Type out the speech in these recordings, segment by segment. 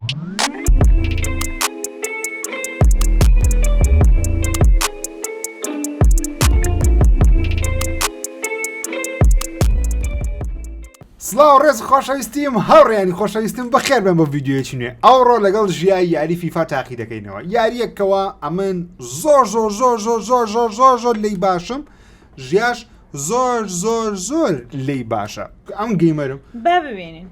سڵاو ڕێز خۆشەویستیم هەوڕێیانی خۆشەویستم بەخێر بێن بە ڤیدیۆیەکی نوێ ئەوڕۆ لەگەڵ ژیای یاری فیفا تاقی دەکەینەوە یاریەکەوە ئەمن زۆر لی باشم ژیاش زۆر لی باشە ئەم گەیمەرم با ببینین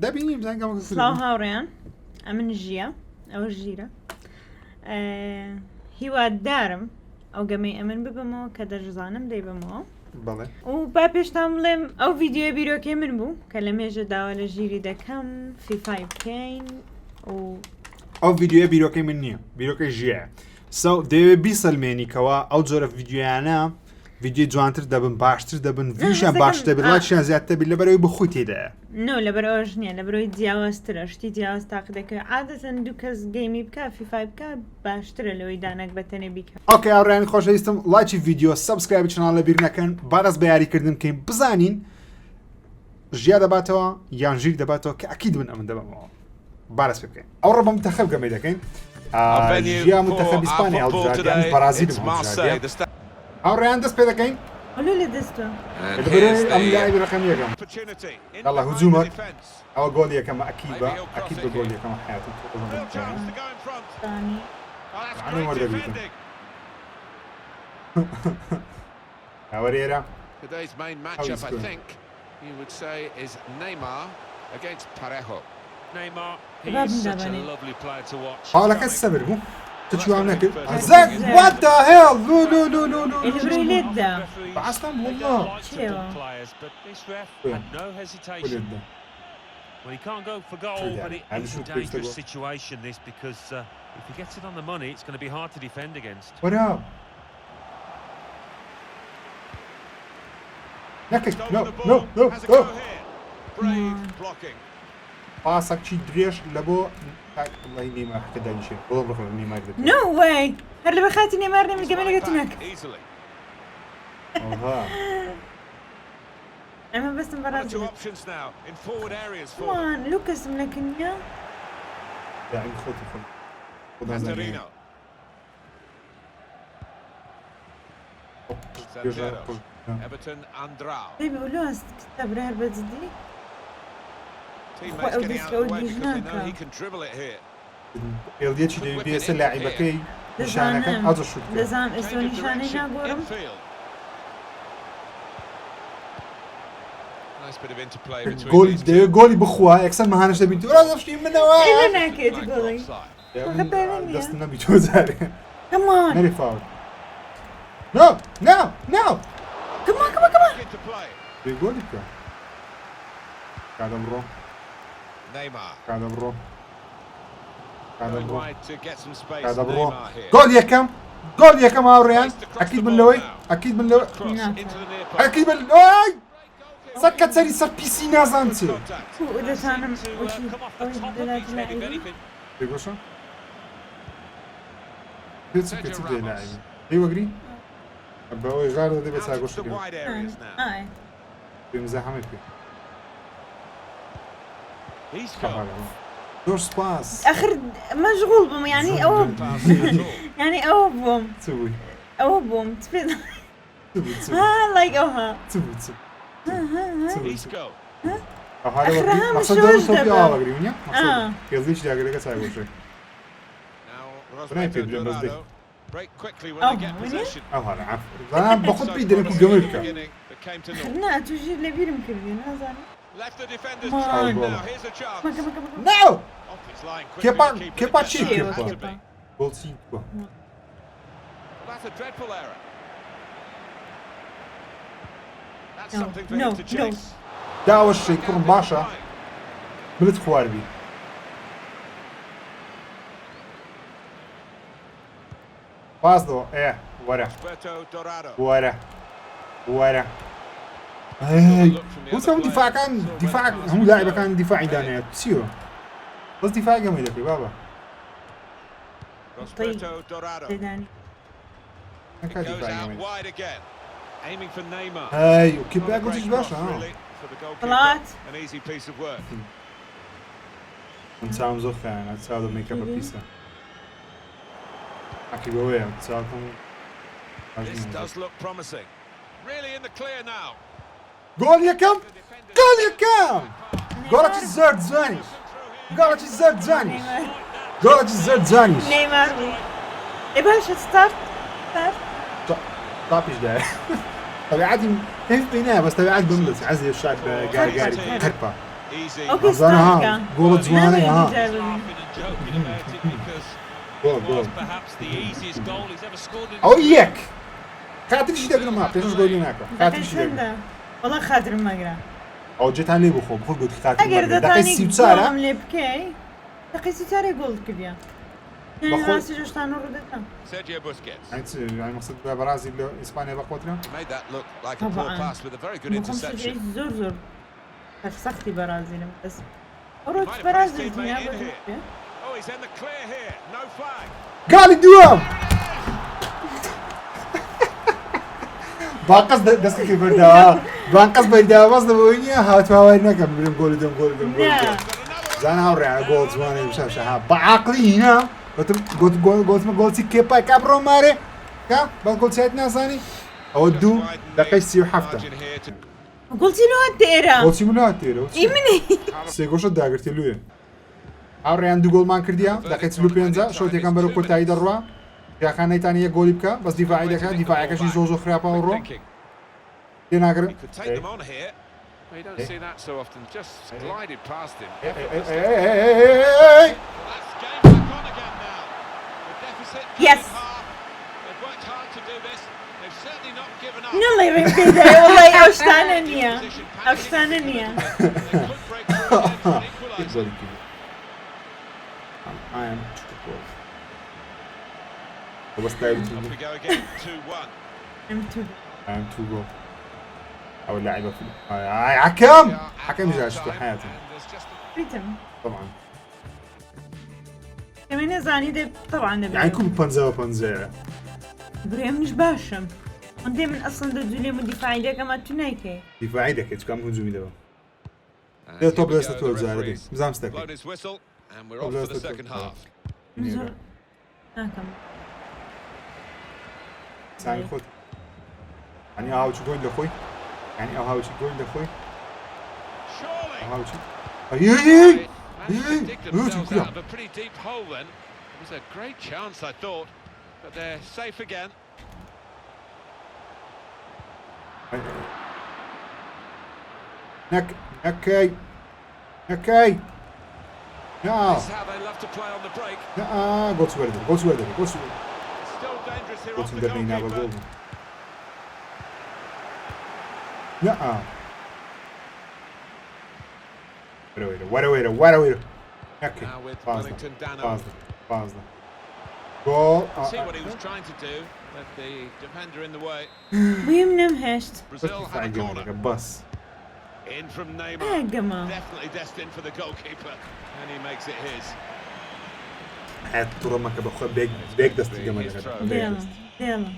دەبینی بزانکەم سڵاو هاوڕێیان ئەمن ژیە ئەوە ژیرە هیوادارم ئەو گەمەی ئەمن ببمەوە کە دەژزانم دەیبمەوە بەڵێ و با پێشتان بڵێم ئەو ڤیدیۆ بیرۆکەی من بوو کە لە مێژە داوا لە ژیری دەکەم فیفای بکەین و ئەو ڤیدیۆە بیرۆکەی من نییە بیرۆکەی ژیە دەوێت بیسەلمێنیکەوە ئەو جۆرە ڤیدیۆیانە ڤیدیۆ جوانتر دەبن باشتر دەبن ڤیوشیان باشتر دەبێت ڵایکیان زیاتر بێت لەبەرەوەی بخۆی تێدایە لەبەر ئەوەش نییە لەبەرەوەی جیاوازترە شتی جیاواز تاقی دەکەوێت عادەتەن دوو کەس گەیمی بکە فیفای بکە باشترە لەوەی دانەک بەتەنێ بیکە ئۆکێ هاوڕێیانی خۆشەویستم لایکی ڤیدیۆ سەبسکرایب چەناڵ لە بیر نەکەن باڕست بە یاریکردن بکەین بزانین ژیا دەباتەوە یان ژیر دەباتەوە کە ئەکید من ئەمن دەبمەوە باڕست پێ بکەین ئەوڕۆ بە منتەخەب گەمەی دەکەین ژیا منتەخەب ئیسپانیا هەڵبژاردیان بەرازیل هاوڕێیان دەست پێ دەکەین ئەلو لە دەستە ئەم لای ڕقم یەکەم ئەڵە هجوومە ئەوە گۆڵ یەکەمە ئەکیبە ئەکید بە گۆڵ یەکەمە حیاتی وەردەبیتم ئەوەرێرە Today's main matchup, I think, you would say, is Neymar against Parejo. Neymar, he is such a lovely player to watch. حاڵەکە سەبر بوو تچوان نەکرد زەک what the hell no ئێلبرۆی لێتدا بەعستان والله But this ref had no hesitation. Well, he can't go for goal, but it's a dangerous situation, this, because if he gets it on the money, it's going to be hard to defend against. What up? No. Brave blocking. پاسێک چی درێژ لە بۆ وڵی نێمار کە دانیشێ بۆڵم ڕخم نێمار دێت No way! هەر لە بەخاتی نێمار نەمی گەمە لەگەتونەکە ئەمە بەستم بەڕاستی مان لوکەسم لەکنیا داعیم خۆتی خۆی Everton Andrao. بێبی ئولۆست کتە برار بەجددی ئێڵدیەکی دەبێسە لاعیبەکەی نیشانەکە ئازە شوت دەزانم ئێستا نیشانەی ناگۆڕم گۆلی دەوێت گۆلی بخوا یەکسەر مەهانەش دەبین تو ڕازەشتی منەوە ناکێتی گۆڵی دەستم نەبی تۆ زارێ کەمان نەری فاول No! Come on! بێ گۆلی بکە کادەم ڕۆ Neymar. کادەم ڕۆ Goal yekam. گۆڵ یەکەم هاوڕێیان ئەکید من لەوەی ئەکید من ئۆی سەر کە سەری سەر پیسی نازان چێ دەزانم پێگۆشە پێچ دێ لاعیبی هەی وەگری بەوەی ژار دەدێ بە چاگۆش پێم زەحەمەت پێ زۆر سپاس آخر مەشغوڵ بووم یعنی ئەوە ئەوە بووم ئەوە بووم لایک ئەوها پێزیش داگرەکە چاگۆشێ بە خۆت پێی دەرێک و گەمە بکە نا توژیر لە بیرم کردی نازانم No! Kepa چی Kepa? بۆچی بووە داوە شەی کوڕم باشە ملت خواردبی باز دەوە وەرە وەسەم دیفاعەکان دیفاع هەموو لاعیبەکان دیفاعی دانەیە چیوە بەس دیفاع گەمەی دەکەی بابە هەی کیپا گوتیش باشە بڵات من چاوم زۆر خایەنە چاو دەمێکە بە پیسە عەکی بەوەیە چاوکەم This does look promising. Really in the clear now. گۆڵ یەکەم گۆڵ یەکەم گۆڵێکی زۆر جوانیش گۆڵێکی زۆر جوانیش گۆڵێکی زۆر جوانیش نەیمار بوو ئێ باشە ستارت تاپیش دایە طبیعەتی هیچ پێی نایە بەس طبیعەت بم دەچێت عەزیز شاد بە گارگاری کەرپە ئەزانە ها گۆڵە جوانەی ها گۆڵ ئەو یەک خاتریشی دەگرم ها پێشش گۆڵی ناکە خاتریشی دەگرم وەڵا خاترم مەگرە ئەو جێتان لێ بخۆ بخۆ گوتی خاتری ئەگەر مەگرە دەقەی دەتانی 34 گۆڵم لێ بکەی دەقەی 34 گۆڵ کردیە ڕاستی ژۆشتانە ڕوودەکەم Sergio Busquets يعني مقصد برازيل اسبانيا بقوتنا made that look like a poor pass with a very good interception. زۆر سەختی بەرازیلم بەس ڕۆچ بەرازیل دنیا Oh, he's in the clear here. No flag. قال دوام باقص دستك بردا باقص بردا باز دبوينيا هات هاوي نكم بلم جول دم جول دم جول زين هاوري على جول زمان مش ها بعقلي هنا قلت كيبا كابرو ماري كا بقول سيد ناساني اودو دقيسي وحفته قلتي له هالتيرا قلتي له هالتيرا ايمني سيغوش داغرتي له هاوري عنده جول مان كرديا دقيت لو بينزا شوتي كان برو كوتاي دروا يا خانه ثانيه جول بكا بس دفاعي دكا دفاعي كشي زوزو خرابا ورو ديناغر You could take them on here. Well, you don't see that so often. Just glided past him. Well, that's game back on again now. The deficit Yes. half. They've worked hard to do this. They've certainly not given up. نڵێ ڕێکێدا وڵی ئەوشتانە نییە ئەوشتانە نییە They could break through again for an equaliser. I am was Off we go again. 2-1. I am too goal او اللاعيبه في حكم حكم جاش في حياتي بيتم طبعا كمان زاني طبعا يعني كوب بانزا بريم مش باشم وندي من اصلا دجولي من دفاعي ده كما تنايكي دفاعي ده كم هجومي ده ده توب لسه تو زارد مزام ستك Blown his whistle and we're off for the second half. ناكم ثاني خد يعني هاو شو جول لخوي يعني هاو شو جول لخوي Surely. هاو شو Managed to dig themselves out of a pretty deep hole then. It was a great chance, I thought, but they're safe again. نكاي This is how they love to play on the break. جول سويردر Still dangerous here off the goalkeeper. لا وراويرو اوكي Now with فازنا Wellington Dano. فازنا جول See what he was trying to do, but the defender in the way. بيم نمهشت Brazil have a corner. بس In from يا Neymar. جماعة Definitely destined for the goalkeeper, and he makes it his. حياة الطورة ما كبخوا بيك دستي جمال يلا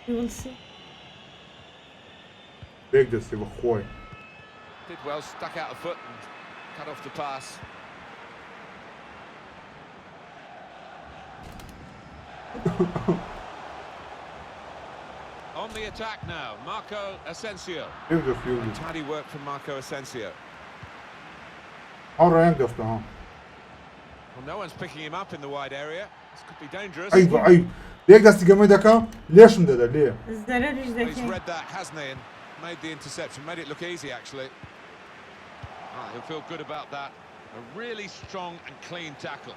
you will see بيك دستي بخوي Did well, stuck out a foot and cut off the pass. On the attack now, Marco Asensio. يقدر Tidy work from Marco Asensio. حرة يقدر ها Well, no one's picking him up in the wide area. This could be dangerous. عيب بيك دستي جمال دكا ليش مدد ليه الزرار ايش He's ذكي read that, hasn't he? And made the interception, made it look easy actually. He'll feel good about that. A really strong and clean tackle.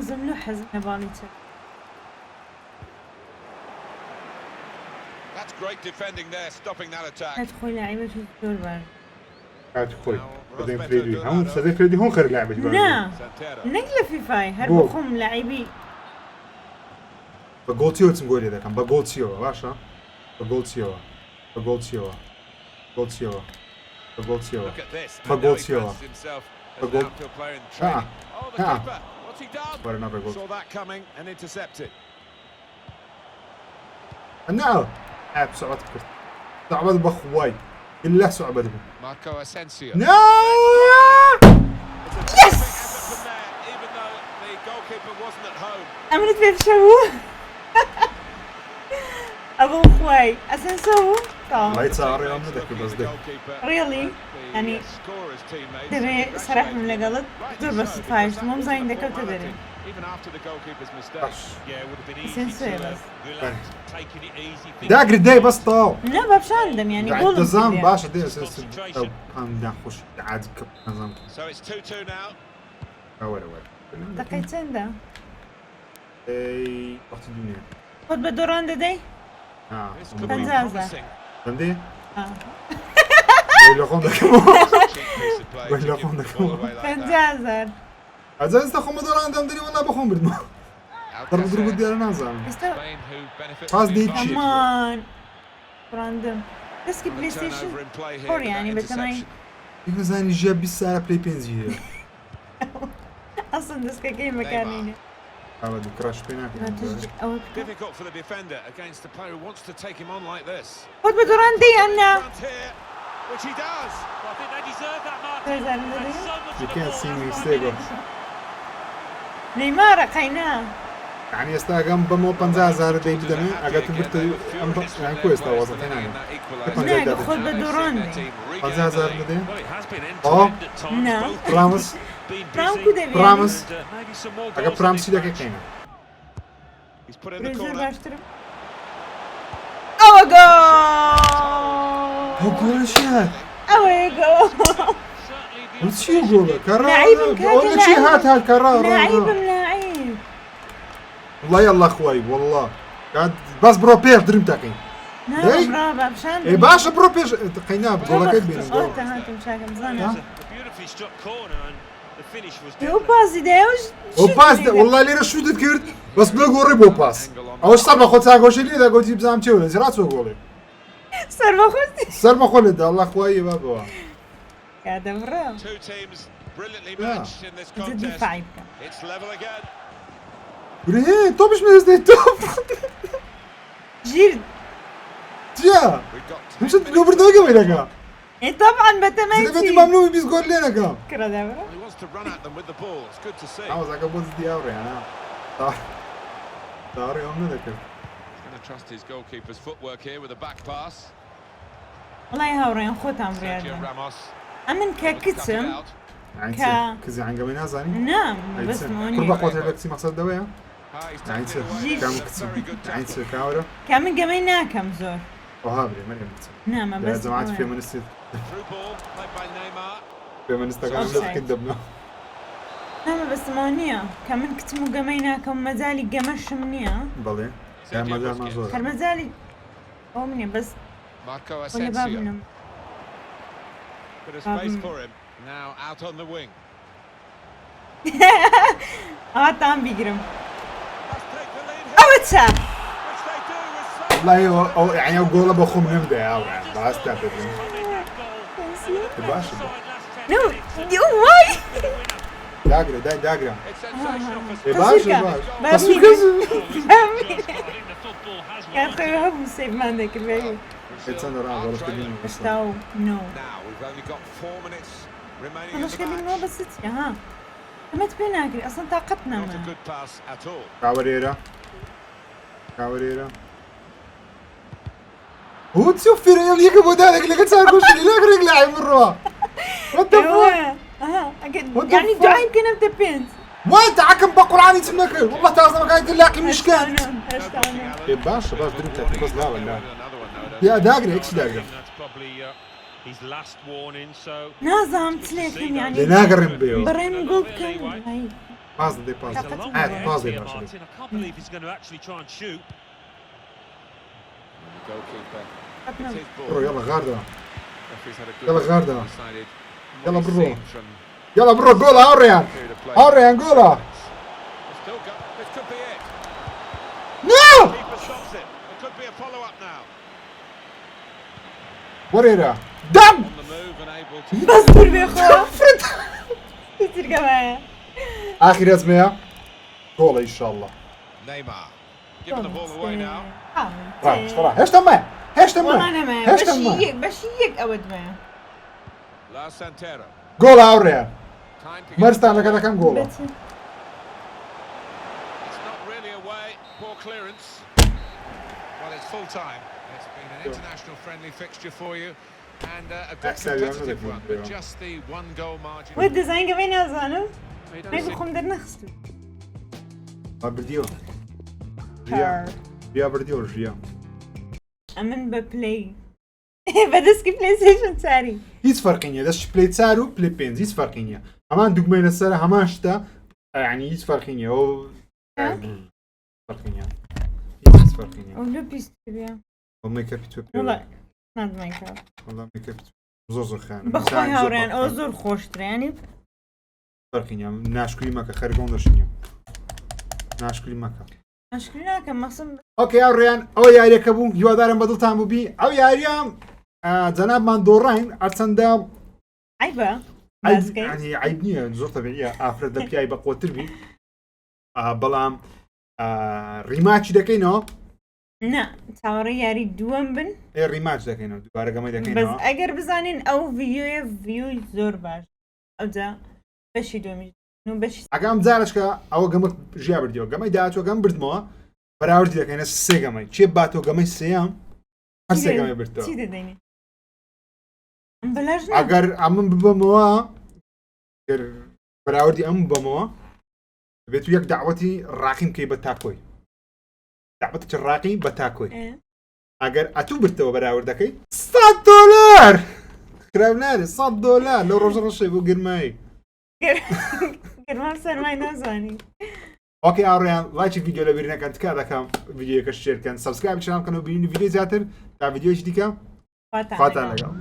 زملو حزن باليته That's great defending there, stopping that attack. ادخل لعيبة الدور بار هات خوي بعدين فريدي هم سدي فريدي هون خير لعبة نا Santero. نقلة في فاي هربخم لعيبي بقولتيو تنقولي ذا كان بقولتيو باشا بقولتيو بقولتيو بقولتيو بقولتيو Look at this. But And now he goal's here. fancies himself as But an goal- outfield player in training. Oh, the Ah. keeper. What's he done? for another goal Saw that coming and intercepted. نعم عيب صعبة كرت صعبة بخواي إلا صعبة Marco Asensio. لا It's a wasn't at home. ئەمنت پێ بشەبوو ئەبوو خوای ئەسن سەبوو لای چاڕێ ئەم نەدەکە بەس دێ ڕێڵی ینی دەبێ سەرحم لەگەڵت زۆر بە سوپایشتم ئەم زین دەکەوتە دەرێ داگری دەی بەس تاو نا بەپشاندەم ینی گوڵ دەزانم باشە دێ ئەم داخۆش عادی کە نەزانم So it's 2-2 now. ئەوەرە دەقەی چەندە وەختی دنیا خۆت بە دۆڕان دەدەی This could be 50,000. promising. بەندێ لە خۆم Cheap piece of play to Well, give look on the the ball away like that. 50,000 ئەجانستا خۆمە دۆڕان دەم دەری وەڵا بەخۆم بردمەوە دەڕبدرو بوو دیارە نازانم ئێستا Spain who benefit Pass from the the chip. هەمان ڕاندم دەستکی The پلیستیشن turnover in play here خۆر with ینی that بەتەمای interception. هیوەزانی ژیا 20 سارە پلەی پێنجی هەیە ئەسن دەستکەکەی مەکانینە ئەوە دوو کڕاش پێ ناکەم ئەوە بکە Difficult for the defender against a player who wants to take him on like this. خۆت بە دۆڕان دەی ئەمنا Front here, which he does. Well, I think they deserve that, Martin. Deserve it, There's yeah. so much You of the can't ball see me that's stable. running in. نەیمارە قەینا یعنی ئێستا ئەگەم بەمەوە 50,000 دەی بدەمێ ئەگەر برتە ئەم کو ئێستا وەزەکەی ناگەم ناگە خۆت بە دۆڕان دەی 50,000 بدەین Well, it has been Oh. end-to-end at times. No. Both Promise. teams been پرام busy. کو دەبێ Promise. And, maybe some more ئەگە goals پرام in چی this دەکە match. کەینە He's put in the برێزر corner. باشترم ئەوە گۆ ئەو گۆڵەشات ئەوەیە گۆ Certainly the ئەو چیە گۆڵە لعيبم کەڕا كاكا چی هات هات کەڕا لاعیبم لاعیب والله الله خوای والله بەس بڕۆ پێش درم تاقین نام ڕابە بشان ێ باشە بڕۆ پێش قەینا گۆڵەکەی بینم ئەوتە هاتم شاکەم زانە a beautifully struck corner and the finish was ئەو deadly. پاسی دەیەوش ئەو پاس والله لێرە شوتت کرد بەس بڵێ گۆڕی بۆ پاس ئەوە سەر بە خۆ چاگۆشی لێدا گۆتی بزانم چێ لە زیرا چۆ گۆڵێ سەر بەخۆستی سەر بە خۆ لێدا الله خوای با بەوە کاتە بڕە Two teams brilliantly Yeah. matched in this زە contest. دیفاعی بکە It's level again. برێ تۆ بش مێزدەی تۆ ژیر چیە We've got هەمشت لۆ بردەوە گەوەیەکە طبعا دەبێتی بەتەمەی مەمنوعی 20 گۆل لێ نەکەم کرا دەبڕە He wants to run at them with the ball. It's good to see. ئەوزەکە بۆ دیاڕێنە داڕێ ئەم نەدەکرد He's going to trust his goalkeeper's footwork here with a back pass. وڵای هاوڕێیان خۆتان Sergio بڕیاردە Ramos ئەمن کە cut it کچم out. کزی ئەنگەمەی نازانی نام کوڕ بەستمۆنی بە خۆت هەبێتی مەقسەد دەوەیە Ah, he's عین taken چ it away. کام It's a کچم very good عین tackle. چ کاورە کە من گەمەی ناکەم زۆر ئەوها برێ مەرێم بچم نامە لە بەس جەماعەت فێمەنیستی Through ball played by Neymar. فێمەنیستەکان Offside. دەکەن دەبنەوە نامە بەستمەوە نییە کە من کچم و گەمەی ناکەم مەجای گەمەشم نییە بەڵێ یان مەجارمان زۆر هەرمەجای ئەو منێ بەس Marco بۆ لە با Asensio. بنم Bit of space for him. Now out on the wing. ئاتان بیگرم Must take the lead here, ئەوە چە which they do with so والله ئەو یعنی ئەو گۆڵە بە خۆم نەمدەیە ئەوڕێ باس تا بێتن باشە وای داگرە دای داگرە It's sensational for ێ باشە باش کاتەوە هەبوو سێڤمان دەکرد چەندە ڕان گۆڵەکردین هێشتا و نۆ now. We've only got 4 minutes remaining in the هەڵشکردنەوە match. بەسچە ها ئەمەت پێ ناگری ئەسڵ تااقەت Not نەما a good pass at all. کاوەرێرە هو چی و فێرەیەڵ یەکە بۆ دادێک لەگە چاگۆشی لەگرێک لە ئای بڕۆ ینی دوای بکەنم تە پێنج وای داکەم بە قورانی چم نەکرد والله تازەمەکانی تر لاقی میشکان ێ باشە باش درم تا پێکۆز لاوە لا یا داگرێ یەکسی داگرێ That's probably his last warning, so نازام چلێکم لێ ینی ناگەڕێم بێەوە بەڕێم گۆڵ بکەم پاس دەدەی پاس it's a long هات way پاس here, دەی باشە Martin. I can't believe he's going to actually try and shoot. The goalkeeper. It's his بڕۆ ball. یاڵە غاردەوە Referee's had a good Yalla, look. guarda. Decided Yalla, what he's bro. seen from یاڵە بڕۆ گۆڵە هاوڕێیان period of play. هاوڕێیان گۆڵە They've still got. This could be it. نو Keeper stops it. It could be a follow-up now. وەرێرە دام On the move and able to. بەس دوور بێخۆ ترگەمایە ئاخر هەزمەیە گۆڵە ئینشاءالله Neymar. Giving the ball away now. هێشتا مە هێشتا مە وەڵانەمە هێشتا مە بەشی یەک ئەوە دوایە La Santera. گۆڵە هاوڕێیان Time to get مەرستان لەگە دەکەم گۆڵە clearance. Well, it's full time. It's been an international friendly fixture for you. And a good competitive one, but just the one goal margin. وای دەزانگە بێ نازانم مەی بخۆم دەرنەخستم بردیەوە ژیا بردیەوە ژیا ئەمن بە پلەی بەدەستکی پلەیستیشن چاری هیچ فەرقی نییە دەست پلەی 4 و پلەی 5 هیچ فەرقی نییە هەمان دوگمەی لەسەر هەمان شتە یعنی هیچ فەرقی نییە ئەو فەرقی نییە هیچ فەرقی نییە ئەو لە پیست بێ ئەو مێکەپی تۆ وڵای نادمەکە وەڵام مێکەپی زۆر خانە بەخۆی هاوڕێن ئەو زۆر خۆشترێنی فەرقی نییە ناشکری مەکە خەرگۆن دەشنیە ناشکری مەکە ناشکری ناکەم مەخسم ئۆکێ ئەوڕێیان ئەو یاریەکە بوو هیوادارم بەدڵتان بووبی ئەو یاریام جەنابمان دۆڕاین ئەچەندە عیبە عیب نییە زۆر تەبیعیە ئافرەت دەپیای بە قۆتر بی بەڵام ڕیماچی دەکەینەوە نا چاوەڕێی یاری دووەم بن ڕیماچ دەکەینەوە دووبارە گەمەی بەس دەکەینەوە ئەگەر بزانین ئەو ڤیدیۆیە ڤیوی زۆر باش ئەوجا بەشی دووەمی بەشی ئەگەم جارشکە ئەوە گەمە ژیا بردیەوە گەمەی داهاتوە گەم بردمەوە بەراوردی دەکەینە سێ گەمەی چێ باتۆ گەمەی سێیان هەر سێ گەمەی بردەوە چی دەدەینی بەلاژ ئەگەر ئەمن ببەمەوە بەراوردی ئەم ببەمەوە بێت و یەک داوەتی ڕاقیم کەی بە تاکۆی داوەتی چ ڕاقی بە تاکۆی ئەگەر ئەتوو برتەوە بەراوردەکەی $100 خراپ نارێ $100 لەو ڕۆژە ڕەشەی بۆ گرمایی گەرمان سەرمای نازانی ئۆکێ ئاڕێیان لایکی ڤیدیۆ لە بیر نەکەن تکا دەکەم ڤیدیۆیەکە شێرکەن سەبسکرایب چناڵ بکەن و بینی ڤیدیۆ زیاتر تا ڤیدیۆیەکی دیکە خواتان لەگەڵ